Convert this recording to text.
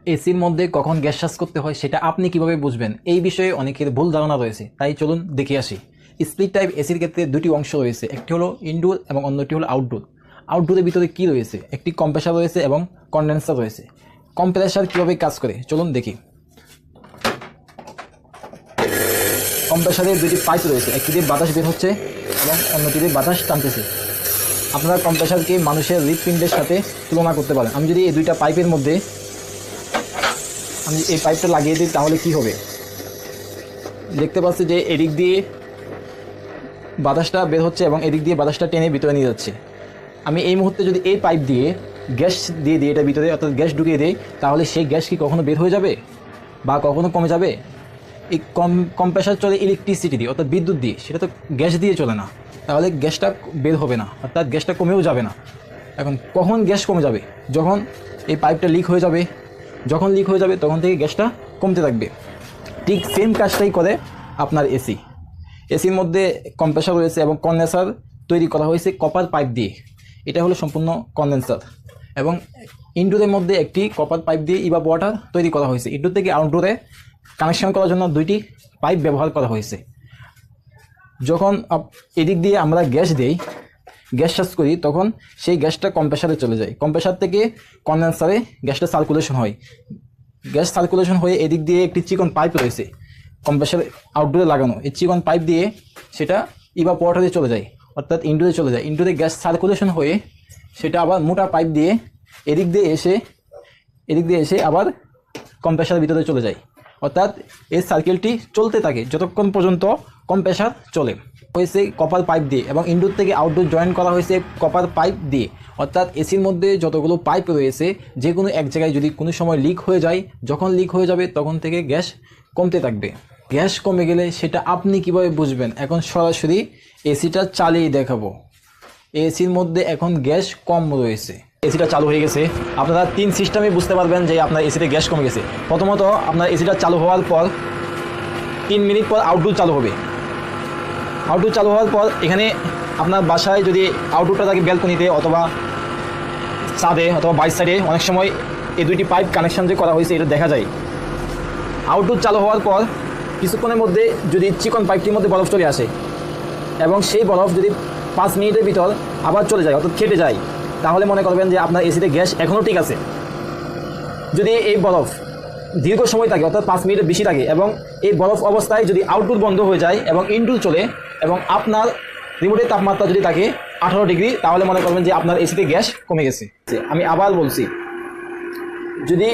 এসির মধ্যে কখন গ্যাস শ্বাস করতে হয় সেটা আপনি কিভাবে বুঝবেন, এই বিষয়ে অনেকের ভুল ধারণা রয়েছে। তাই চলুন দেখে আসি। স্প্লিট টাইপ এসির ক্ষেত্রে দুটি অংশ রয়েছে, একটি হলো ইনডোর এবং অন্যটি হলো আউটডোর। আউটডোরের ভিতরে কি রয়েছে? একটি কম্প্রেসার রয়েছে এবং কন্ডেন্সার রয়েছে। কম্প্রেসার কীভাবে কাজ করে চলুন দেখি। কম্প্রেসারের দুটি পাইপ রয়েছে, একটি দিয়ে বাতাস বের হচ্ছে এবং অন্যটি দিয়ে বাতাস টানতেছে। আপনারা কম্প্রেসারকে মানুষের হৃৎপিণ্ডের সাথে তুলনা করতে পারেন। আমি যদি এই দুইটা পাইপের মধ্যে আমি এই পাইপটা লাগিয়ে দিই তাহলে কি হবে? দেখতে পাচ্ছি যে এদিক দিয়ে বাতাসটা বের হচ্ছে এবং এদিক দিয়ে বাতাসটা টেনে ভিতরে নিয়ে যাচ্ছে। আমি এই মুহূর্তে যদি এই পাইপ দিয়ে গ্যাস দিয়ে দিই এটা ভিতরে, অর্থাৎ গ্যাস ঢুকিয়ে দিই, তাহলে সেই গ্যাস কি কখনো বের হয়ে যাবে বা কখনো কমে যাবে? এই কম্প্রেসার চলে ইলেকট্রিসিটি দিয়ে, অর্থাৎ বিদ্যুৎ দিয়ে, সেটা তো গ্যাস দিয়ে চলে না। তাহলে গ্যাসটা বের হবে না, অর্থাৎ গ্যাসটা কমেও যাবে না। এখন কখন গ্যাস কমে যাবে? যখন এই পাইপটা লিক হয়ে যাবে। যখন লিক হয়ে যাবে তখন থেকে গ্যাসটা কমতে থাকবে। ঠিক সেম কাজটাই করে আপনার এসি। এসির মধ্যে কম্প্রেসার রয়েছে এবং কন্ডেন্সার তৈরি করা হয়েছে কপার পাইপ দিয়ে। এটা হলো সম্পূর্ণ কন্ডেন্সার। এবং ইনডোরের মধ্যে একটি কপার পাইপ দিয়ে ইভাপোরেটর তৈরি করা হয়েছে। ইনডোর থেকে আউটডোরে কানেকশন করার জন্য দুইটি পাইপ ব্যবহার করা হয়েছে। যখন এদিক দিয়ে আমরা গ্যাস দিই, গ্যাস চার্জ করি, তখন সেই গ্যাসটা কম্প্রেসারে চলে যায়। কম্প্রেসার থেকে কন্ডেন্সারে গ্যাসটা সার্কুলেশন হয়। গ্যাস সার্কুলেশন হয়ে এদিক দিয়ে একটি চিকন পাইপ রয়েছে কম্প্রেসার আউটডোরে লাগানো। এই চিকন পাইপ দিয়ে সেটা ইভাপোরেটরে চলে যায়, অর্থাৎ ইনডোরে চলে যায়। ইনডোরে গ্যাস সার্কুলেশন হয়ে সেটা আবার মোটা পাইপ দিয়ে এদিক দিয়ে এসে আবার কম্প্রেসারের ভিতরে চলে যায়। অর্থাৎ এই সার্কেলটি চলতে থাকে যতক্ষণ পর্যন্ত কম্প্রেসার চলে। হয়েছে কপার পাইপ দিয়ে এবং ইনডোর থেকে আউটডোর জয়েন করা হয়েছে কপার পাইপ দিয়ে। অর্থাৎ এসির মধ্যে যতগুলো পাইপ রয়েছে, যে কোনো এক জায়গায় যদি কোনো সময় লিক হয়ে যায়, যখন লিক হয়ে যাবে তখন থেকে গ্যাস কমতে থাকবে। গ্যাস কমে গেলে সেটা আপনি কিভাবে বুঝবেন? এখন সরাসরি এসিটা চালিয়ে দেখাবো। এসির মধ্যে এখন গ্যাস কম রয়েছে। এসিটা চালু হয়ে গেছে। আপনারা 3 সিস্টেমে বুঝতে পারবেন যে আপনার এসিতে গ্যাস কমে গেছে। প্রথমত আপনার এসিটা চালু হওয়ার পর 3 মিনিট পর আউটডোর চালু হবে। আউটডোর চালু হওয়ার পর এখানে আপনার বাসায় যদি আউটডোরটা থাকে ব্যালকনিতে অথবা ছাদে অথবা বাইক সাইডে, অনেক সময় এই দুইটি পাইপ কানেকশন যে করা হয়েছে এটা দেখা যায়। আউটডোর চালু হওয়ার পর কিছুক্ষণের মধ্যে যদি চিকন পাইপটির মধ্যে বরফ চলে আসে এবং সেই বরফ যদি 5 মিনিটের ভিতর আবার চলে যায়, অর্থাৎ কেটে যায়, তাহলে মনে করবেন যে আপনার এসিতে গ্যাস এখনও ঠিক আছে। যদি এই বরফ দীর্ঘ সময় থাকে, অর্থাৎ 5 মিনিটের বেশি থাকে, এবং এই বরফ অবস্থায় যদি আউটডোর বন্ধ হয়ে যায় এবং ইনডোর চলে এবং আপনার রিমোটের তাপমাত্রা যদি থাকে 18 ডিগ্রি, তাহলে মনে করবেন যে আপনার এসিতে গ্যাস কমে গেছে। আমি আবার বলছি, যদি